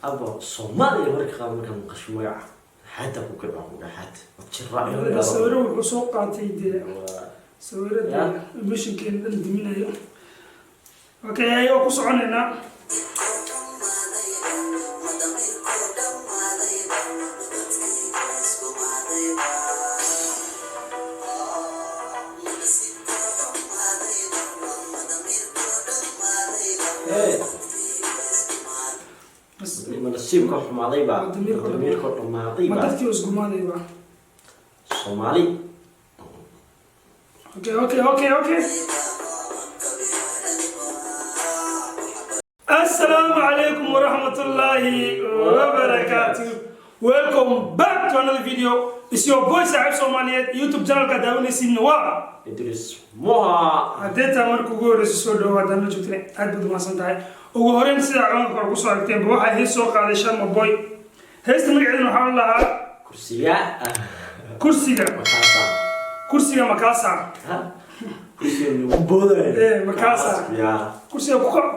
أبو صومالي مركز كان قشموع حتى بكرة ولا حتى وتشرع هذا سويرو وسوق عتيد سويرو مش يمكن ندمنا يوم أوكي أيوة كوسعننا من السيم كحر ماضيبا ضمير كحر ماضيبا ما تذكر اسمه ماضيبا صومالي اوكي السلام عليكم ورحمة الله وبركاته. Welcome back to another video. It's your boy Saif Somaliet YouTube channel ka daawanaysiin waa Idris Moha. Hadda markuu ugu horreysay soo dhawaad aan la joogtay aad baad u mahadsantahay. Ugu horreyn sida caalamka ku soo aragteen waxa ay soo qaaday Sharma Boy. Heesta magaceeduna waxa la lahaa kursiga makaasa. kursiga ubooday makaasa.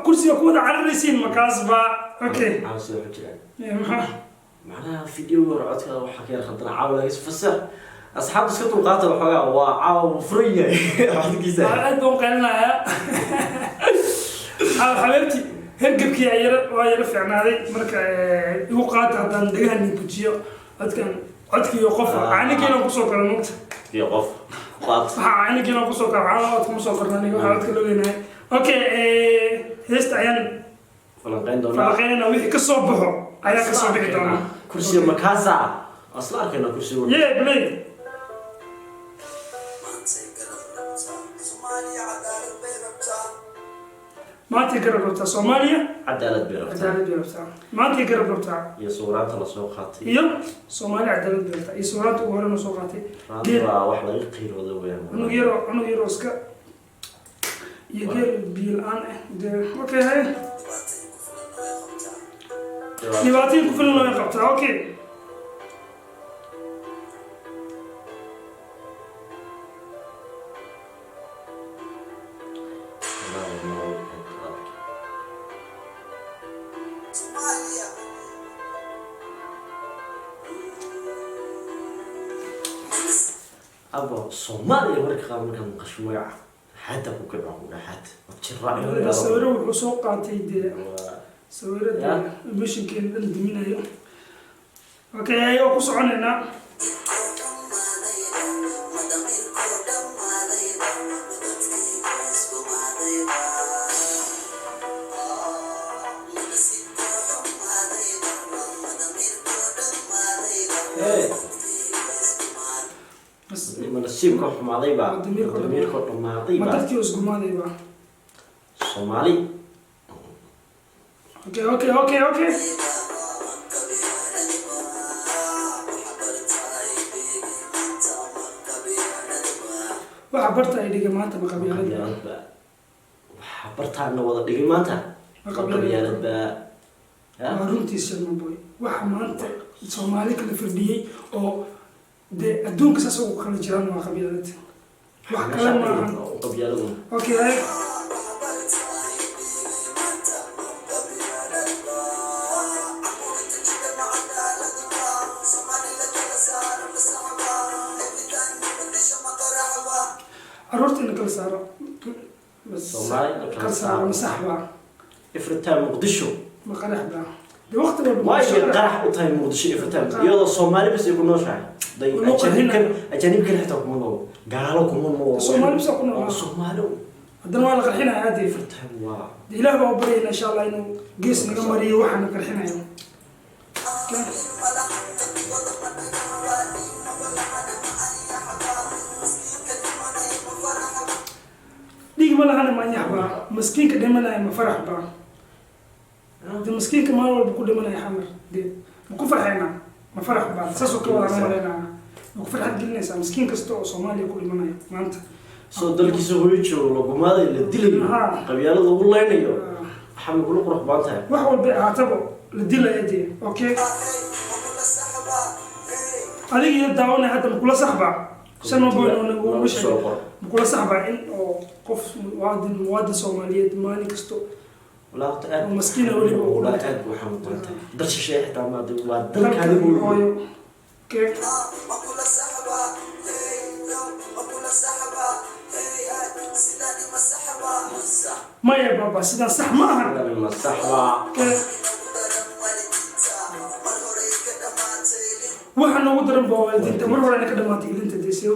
kursiga ku wada cararaysiin makaas ba. Okay. معناها فيديو ورعتك وحكي خلطنا عاوله يفسر اصحاب اسكتوا القاطه وحوغا وعاو فريه واحد كيسه عندهم قالنا حبيبتي هرقبك يا يرى فعنادي marka igu qaata hadan dagahan bujiyo codki iyo qof aanigina ku soo kala mugta iyo qof qaat aanigina ku soo kala calaamad ku soo qarnani waxa codka loo leenahay okay heesta ayaan falanqeynna wixii ka soo baxo ayaa ka soo bixi doona kursiga makaasa asla arkayna kursiga play maanta garab rabtaa Soomaaliya cadaalad bay rabtaa maanta garab rabtaa iyo suuraanta la soo qaatay iyo Soomaaliya cadaalad bay rabtaa iyo suuraanta ugu horena soo qaatay waa wax laga qiiroodo weeyaan anu yaro iska iyo geel biil aan okay hay dhibaatooyin ku filan loo qabtaa okay أبو صومالي مركز كان قشموع حتى بكرة ولا حتى وتشرع هذا سويرو وسوق عتيد سويرو مش يمكن ندمنا يوم اوكي ايوه كوسعننا من السيم كحر ماضيبا ضمير كحر ماضيبا ما تذكر اسمه ماضيبا صومالي اوكي وعبرتها إلى جماعة مقابلات وعبرتها إنه وضع جماعة مقابلات ما رنتي Sharma Boy وحمانت Soomaali kala firdiyay oo de adduunka saas ugu kala jiraan waa qabiilad wax kale ma ahan qabiiladu okay أروتين كل سارة بس كل سارة مسحبة إفرتها مقدشو ما قرح بها بوقت ما يصير قرح وطهي مقدشو إفرتها يلا الصومالي بس يكونوا شاي أجانب كل حتى كمونو قالوا كمونو الصومالي بس يكونوا الصومالي هذا ما لقى الحين عادي إفرتها واو إله بابرينا إن شاء الله إنه قيس نقمري وحنا كرحنا يوم ما أنا ما يحبا مسكين كدمنا ما فرح با ده مسكين كمان ولا بكل دمنا يحمر ده بكون فرحنا ما فرح با ساسو كولا ما لنا بكون فرح جلنا مسكين كستو Soomaaliya كل دمنا ما أنت soo dalkiisa hooyo lagumada la dilayo qabyaalada ugu leenayo waxa ma kula qurux baan tahay wax walba aatabo la dilayay okay adiga daawana hadda kula saxba Sharma Boy oo kula saxba in oo qof muwaadin Soomaaliyeed maalin kasto ولا أقطع ومسكينة ولي ولا أد وحمد الله درس شيء حتى ما ودل كلام كيف ما يا بابا سيدا صح معها المصحبة waxaan ugu daran baa waalidiinta mar hore ka dhamaatay ilinta deesay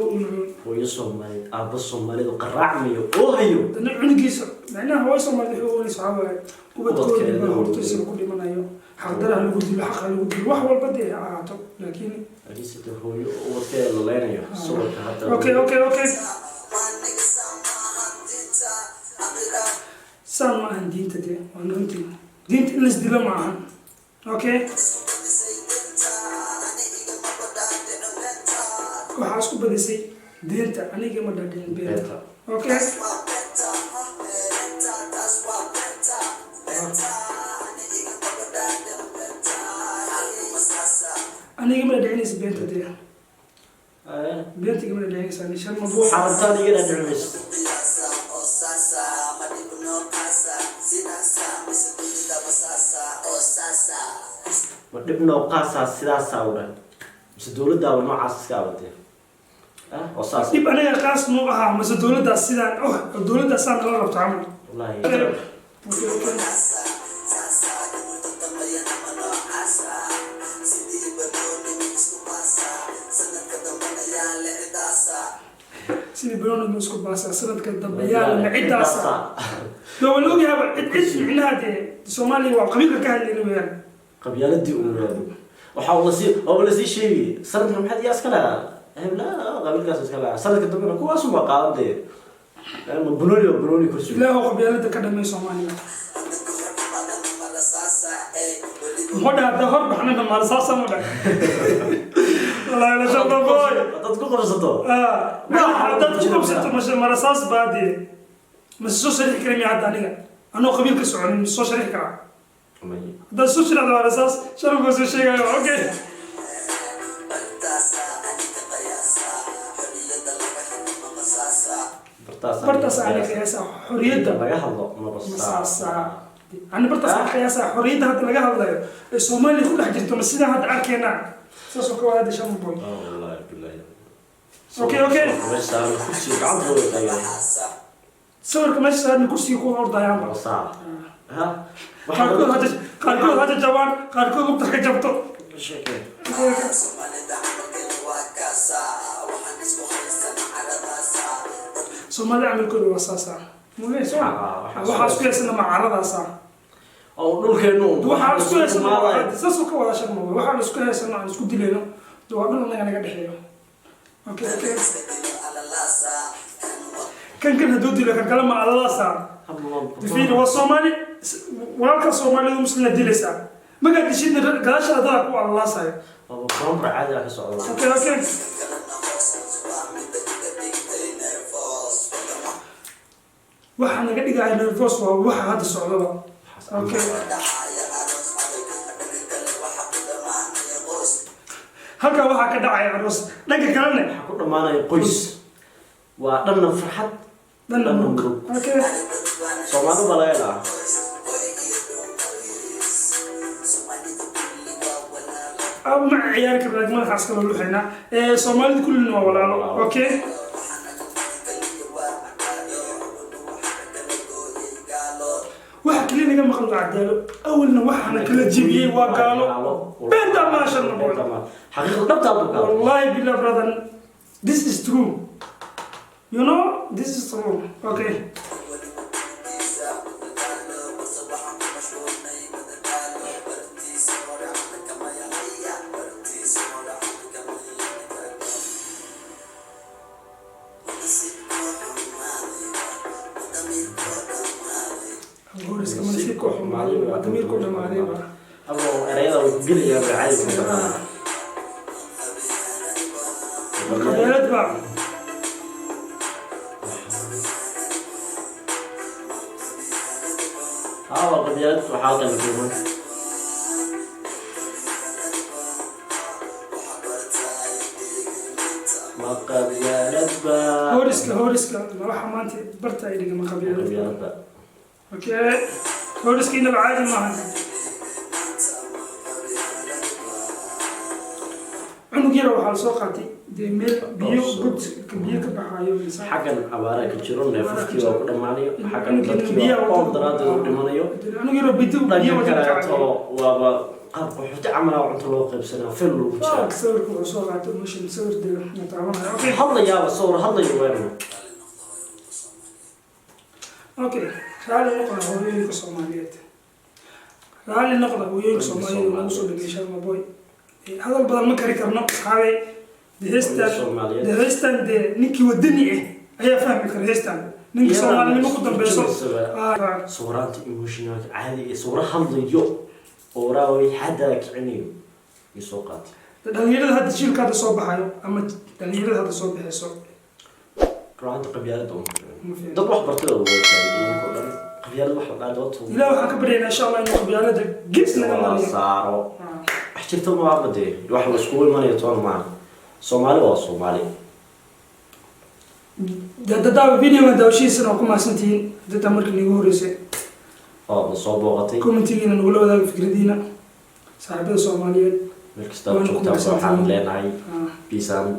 hooyo Soomaaliyeed aabba Soomaaliyeed oo qaracmayo oo hayo dana cunigiisa macnaha hooyo Soomaaliyeed oo wali saxaabay ubadkooda baa hortiisa ku dhimanayo xaqdaraha lagu dilo xaqa lagu dilo wax walba dee ahaato laakiin hadiisada hooyo oo wadkeeda la leenayo sawirka hadda okay saan ma ahan diinta dee waa runtii diinta in las dilo ma ahan okay waxaa isku badisay diinta aniga ma dhadhin beenta okay aniga ma dhadhinaysa beenta dee beenta ma dhadhinaysa ani shan ma buu xaartaan iga dhadhinaysa ma dhibno qaasaa sidaas awran mise dawladda noocaas iska abatay وصاص يبقى أنا قاس نوعها مثل دولة السيدان دولة السيدان الله رب تعمل والله سيدي بلون مسكو باسا سنة كدم بيان معداسا لو لوجي هذا إيش معناه ده الصومالي وقبيلة كهل اللي قبيلة دي وحاول أصير شيء صرت من حد ياسكنا لا قبل كاس كلا صار كده بينا كواس ما قام ده بنوني كرسي لا هو قبيلة كده ما يسمعني هذا هرب إحنا ما رصاصة ما ده والله لا شغل باي تذكر قصته ما تذكر قصته مش ما رصاص بعدي بس سو شريك كلامي عاد عليها أنا قبيل كسرعة من سو شريك كلام ده سو شريك على رصاص شنو بس شيء أوكي برتص على قياسها حريتها laga hadlo مصاصة أنا برتص على قياسها حريتها هذا laga hadlayo الصومالي كل حاجة jirto masida hada arkayna soo ka wada shan boy والله بالله اوكي بس انا كرسي قعدت ولا صورك ماشي صار كرسي يكون ورد يا صح ها قالكم هذا جوان قالكم بتحكي جبته شكل Soomaali عمل كل وصاصة مو ليش waxaa isku yeesana macaradaasa oo dhulkeenu waxaa isku yeesana saasoo ka wada shaqmo waxaa isku yeesana aan isku dileeno waa dhul naga dhaxeeyo okay kan haduu dilo kan kala ma alalaasa difiin waa Soomaali walaalka Soomaalidu muslimna dilaysa maga dishidna gaashada ku alalaasay oo qoom caadi ah socdo okay waxa naga dhigay nervous waa waxa hadda socdaba okay halka waxa ka dhacay aroos dhanka kalena waxa ku dhamaanay qoys waa dhanna farxad dhanna murug okay Soomaali balaayada ama ciyaar ka raad ma xaas kala luxayna Soomaalidu kullina waa walaalo okay waxa kale naga maqal cadalo awalna waxana kala jibiyay waa gaalo benta ma shan boy xaqiiqo dhabta wallahi billah brother this is true you know this is true okay Boris كمان في كوح معلم ضمير كوح معلم أبو أريضة وقل يا بعيد قبيلات بقى قبيلات وحاطة الجمهور ما قبيلات بقى هورسكا ما راح ما أنت برتا إلي ما قبيلات بقى Okay. بوليسكي إنه عادي معنا عنو جيرو وحال سوقاتي دي ميل بيو قد كبير كبحايو إنسان حقا عبارة كجيرون نفسكي وكذا مانيو حقا dadkii oo daraadad u dhimanayo عنو جيرو بيدو بيو kaleeto waaba qaab qaxooti camal ah inta loo qaybsanaa fil lagu jiro sawirku wuxuu soo qaatay mashin sawir dee nataabanayo okay hadlayaaba sawir hadlayo weerno okay raali noqda hooyooyinka Soomaaliyeed raali noqda hooyooyinka Soomaaliyeed lagu soo dhameeshay ma boy hadal badan ma kari karno xaway deestan de ninkii wadani ayaa fahmi kara deestan ninkii Soomaaliyeed ku dambeeyo sawiranta emotional caadi ee sawir hadlayo oo raaway xada kicinayo isoo qaatay dhalinyarada hadda shirkada soo baxayo ama dhalinyarada hadda soo baxayso raanta qabyaalada dad wax bartay oo wada qabyaalada wax la dhaado ilaa waxa ka bareynaa insha Allah inuu qabyaalada geesna la saaro wax jirta ma abade wax la isku imanay toon ma Soomaali waa Soomaali dadda video daawshiisana ku maasantiin dadda markii ugu horeysay oo soo booqatay commentigiina nagu la wadaag fikradiina saaxiibada Soomaaliyeed markasta joogta waxaan leenahay biisan